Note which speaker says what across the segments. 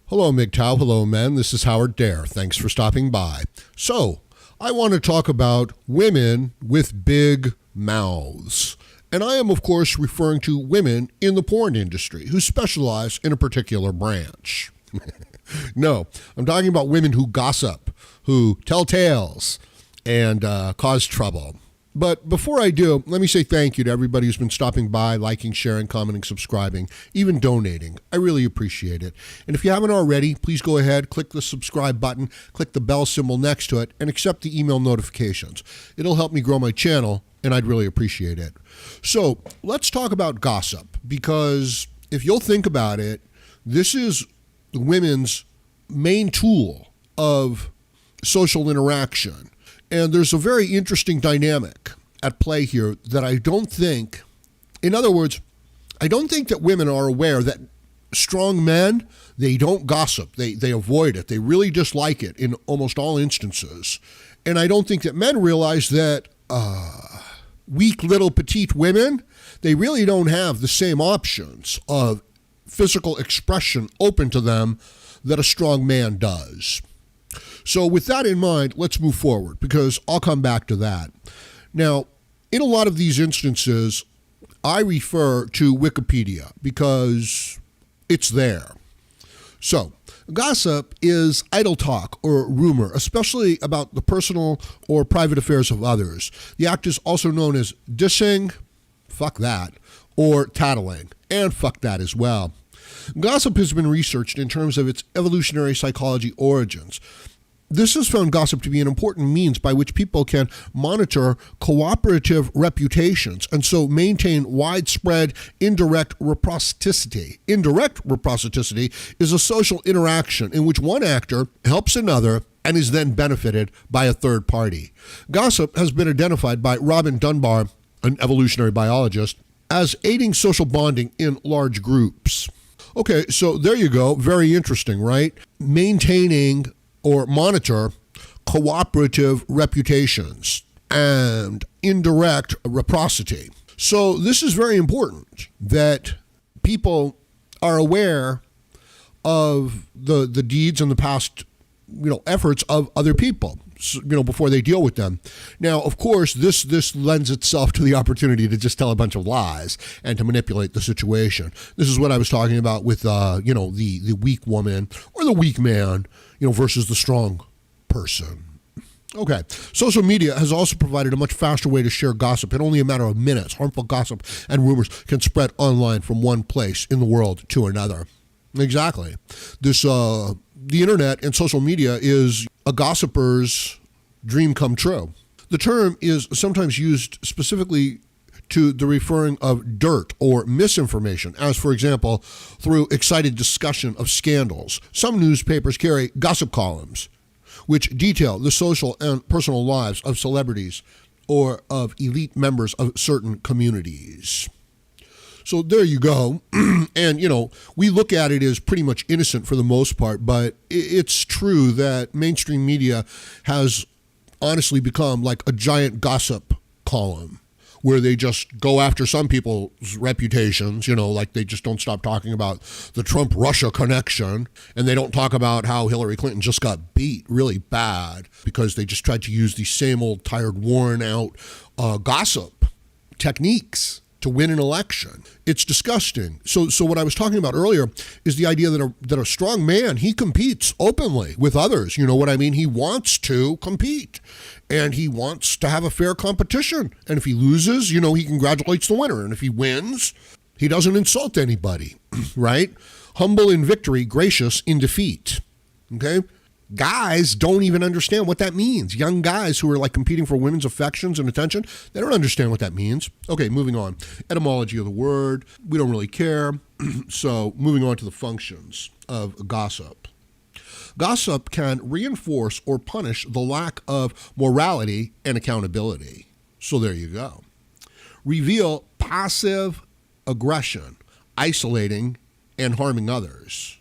Speaker 1: Hello, MGTOW. Hello, men. This is Howard Dare. Thanks for stopping by. So, I want to talk about women with big mouths. And I am, of course, referring to women in the porn industry who specialize in a particular branch. No, I'm talking about women who gossip, who tell tales, and cause trouble. But before I do, let me say thank you to everybody who's been stopping by, liking, sharing, commenting, subscribing, even donating. I really appreciate it. And if you haven't already, please go ahead, click the subscribe button, click the bell symbol next to it, and accept the email notifications. It'll help me grow my channel, and I'd really appreciate it. So let's talk about gossip, because if you'll think about it, this is women's main tool of social interaction. And there's a very interesting dynamic at play here that I don't think, in other words, I don't think that women are aware that strong men, they don't gossip. They avoid it. They really dislike it in almost all instances. And I don't think that men realize that weak little petite women, they really don't have the same options of physical expression open to them that a strong man does. So with that in mind, let's move forward, because I'll come back to that. Now, in a lot of these instances, I refer to Wikipedia because it's there. So, gossip is idle talk or rumor, especially about the personal or private affairs of others. The act is also known as dissing, fuck that, or tattling, and fuck that as well. Gossip has been researched in terms of its evolutionary psychology origins. This has found gossip to be an important means by which people can monitor cooperative reputations and so maintain widespread indirect reciprocity. Indirect reciprocity is a social interaction in which one actor helps another and is then benefited by a third party. Gossip has been identified by Robin Dunbar, an evolutionary biologist, as aiding social bonding in large groups. Okay, so there you go. Very interesting, right? Maintaining or monitor cooperative reputations and indirect reciprocity. So this is very important that people are aware of the deeds and the past, efforts of other people, before they deal with them. Now, of course, this lends itself to the opportunity to just tell a bunch of lies and to manipulate the situation. This is what I was talking about with, the weak woman or the weak man, versus the strong person. Okay. Social media has also provided a much faster way to share gossip. In only a matter of minutes, harmful gossip and rumors can spread online from one place in the world to another. Exactly. The internet and social media is a gossiper's dream come true. The term is sometimes used specifically to the referring of dirt or misinformation, as, for example, through excited discussion of scandals. Some newspapers carry gossip columns, which detail the social and personal lives of celebrities or of elite members of certain communities. So there you go. And, we look at it as pretty much innocent for the most part, but it's true that mainstream media has honestly become like a giant gossip column where they just go after some people's reputations, like they just don't stop talking about the Trump-Russia connection, and they don't talk about how Hillary Clinton just got beat really bad because they just tried to use these same old tired, worn-out gossip techniques to win an election. It's disgusting. So what I was talking about earlier is the idea that a strong man, he competes openly with others. You know what I mean? He wants to compete and he wants to have a fair competition. And if he loses, he congratulates the winner. And if he wins, he doesn't insult anybody, right? Humble in victory, gracious in defeat. Okay? Guys don't even understand what that means. Young guys who are like competing for women's affections and attention, they don't understand what that means. Okay, moving on. Etymology of the word, we don't really care. So moving on to the functions of gossip. Gossip can reinforce or punish the lack of morality and accountability. So there you go. Reveal passive aggression, isolating and harming others.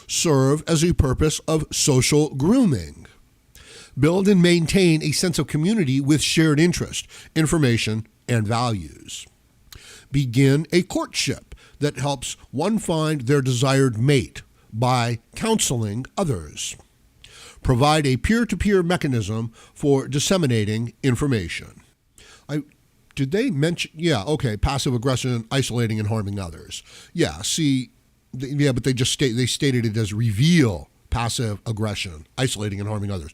Speaker 1: Serve as a purpose of social grooming. Build and maintain a sense of community with shared interest, information, and values. Begin a courtship that helps one find their desired mate, by counseling others. Provide a peer-to-peer mechanism for disseminating information. Did they mention? Yeah, okay, passive aggression, isolating and harming others. Yeah, see, but they stated it as reveal passive aggression, isolating and harming others.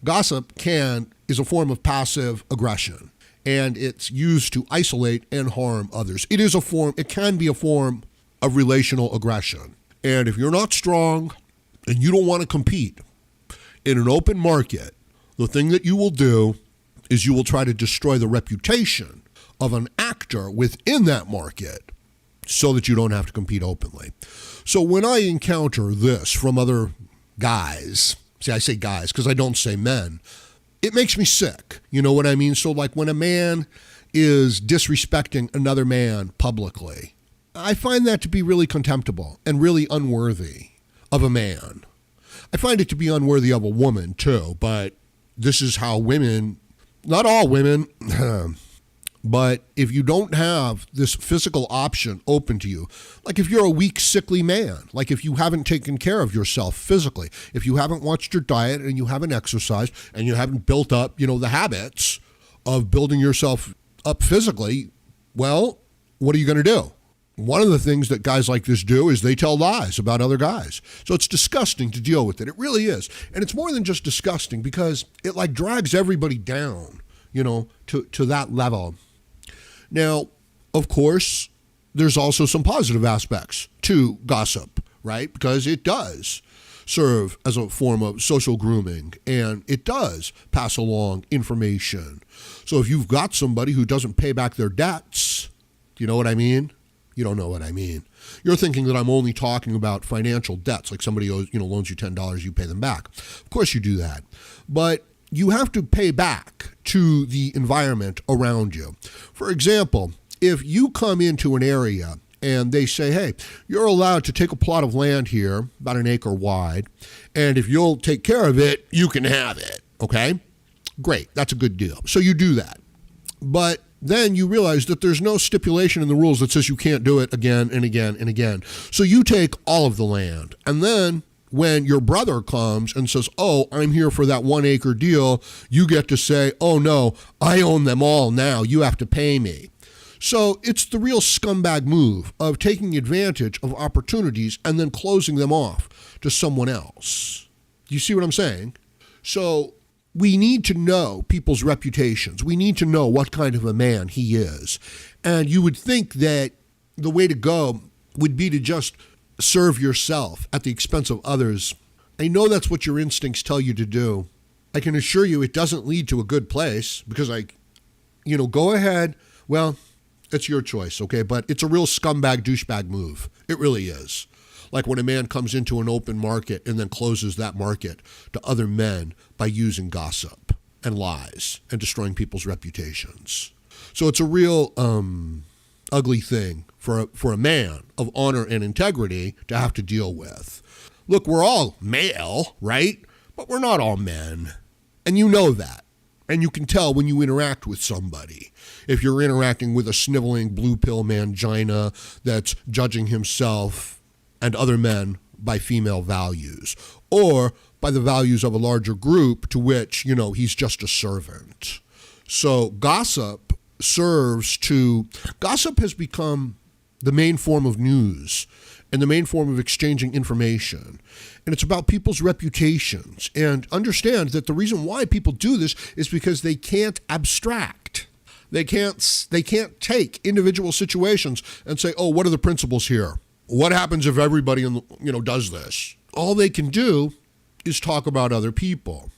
Speaker 1: Gossip is a form of passive aggression, and it's used to isolate and harm others. It can be a form of relational aggression. And if you're not strong and you don't want to compete in an open market, the thing that you will do is you will try to destroy the reputation of an actor within that market so that you don't have to compete openly. So when I encounter this from other guys, see, I say guys because I don't say men, it makes me sick. You know what I mean? So like when a man is disrespecting another man publicly, I find that to be really contemptible and really unworthy of a man. I find it to be unworthy of a woman too, but this is how women, not all women, but if you don't have this physical option open to you, like if you're a weak, sickly man, like if you haven't taken care of yourself physically, if you haven't watched your diet and you haven't exercised and you haven't built up, the habits of building yourself up physically, well, what are you going to do? One of the things that guys like this do is they tell lies about other guys. So it's disgusting to deal with it. It really is. And it's more than just disgusting because it like drags everybody down, to that level. Now, of course, there's also some positive aspects to gossip, right? Because it does serve as a form of social grooming and it does pass along information. So if you've got somebody who doesn't pay back their debts, you know what I mean? You don't know what I mean. You're thinking that I'm only talking about financial debts, like somebody owes, loans you $10, you pay them back. Of course you do that. But you have to pay back to the environment around you. For example, if you come into an area and they say, hey, you're allowed to take a plot of land here, about an acre wide, and if you'll take care of it, you can have it, okay? Great, that's a good deal. So you do that. But then you realize that there's no stipulation in the rules that says you can't do it again and again and again. So you take all of the land, and then when your brother comes and says, oh, I'm here for that 1 acre deal, you get to say, oh no, I own them all now, you have to pay me. So it's the real scumbag move of taking advantage of opportunities and then closing them off to someone else. You see what I'm saying? So we need to know people's reputations. We need to know what kind of a man he is. And you would think that the way to go would be to just serve yourself at the expense of others. I know that's what your instincts tell you to do. I can assure you it doesn't lead to a good place because go ahead. Well, it's your choice, okay? But it's a real scumbag, douchebag move. It really is. Like when a man comes into an open market and then closes that market to other men by using gossip and lies and destroying people's reputations. So it's a real ugly thing for a man of honor and integrity to have to deal with. Look, we're all male, right? But we're not all men. And you know that. And you can tell when you interact with somebody. If you're interacting with a sniveling blue pill mangina that's judging himself and other men by female values, or by the values of a larger group to which, he's just a servant. So gossip has become the main form of news and the main form of exchanging information. And it's about people's reputations. And understand that the reason why people do this is because they can't abstract. They can't take individual situations and say, oh, what are the principles here? What happens if everybody does this? All they can do is talk about other people.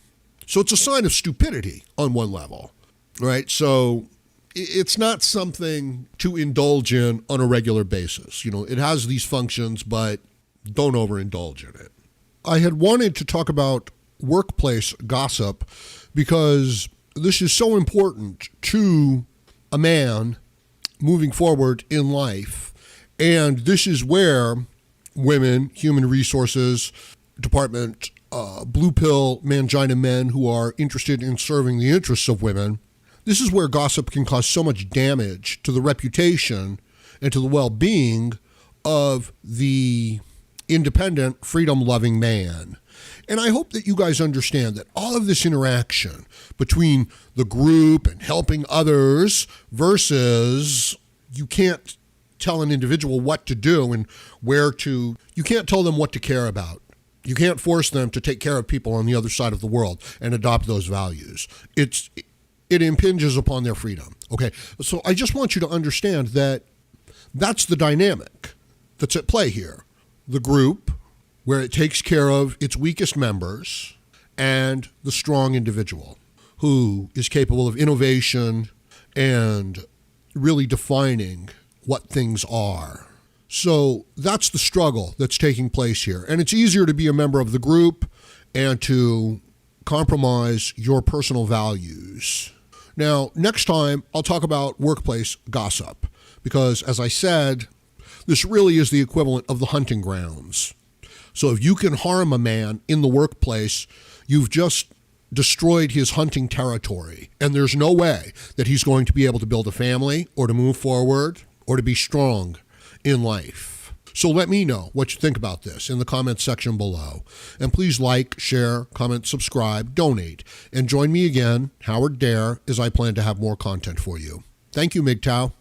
Speaker 1: So it's a sign of stupidity on one level, right? So it's not something to indulge in on a regular basis. It has these functions, but don't overindulge in it. I had wanted to talk about workplace gossip because this is so important to a man moving forward in life. And this is where women, human resources department, blue pill mangina men who are interested in serving the interests of women, this is where gossip can cause so much damage to the reputation and to the well-being of the independent, freedom-loving man. And I hope that you guys understand that all of this interaction between the group and helping others versus you can't tell an individual what to do and you can't tell them what to care about. You can't force them to take care of people on the other side of the world and adopt those values. It impinges upon their freedom. Okay, so I just want you to understand that that's the dynamic that's at play here. The group, where it takes care of its weakest members, and the strong individual who is capable of innovation and really defining what things are. So that's the struggle that's taking place here. And it's easier to be a member of the group and to compromise your personal values. Now, next time, I'll talk about workplace gossip because, as I said, this really is the equivalent of the hunting grounds. So if you can harm a man in the workplace, you've just destroyed his hunting territory. And there's no way that he's going to be able to build a family or to move forward or to be strong in life. So let me know what you think about this in the comments section below. And please like, share, comment, subscribe, donate, and join me again, Howard Dare, as I plan to have more content for you. Thank you, MGTOW.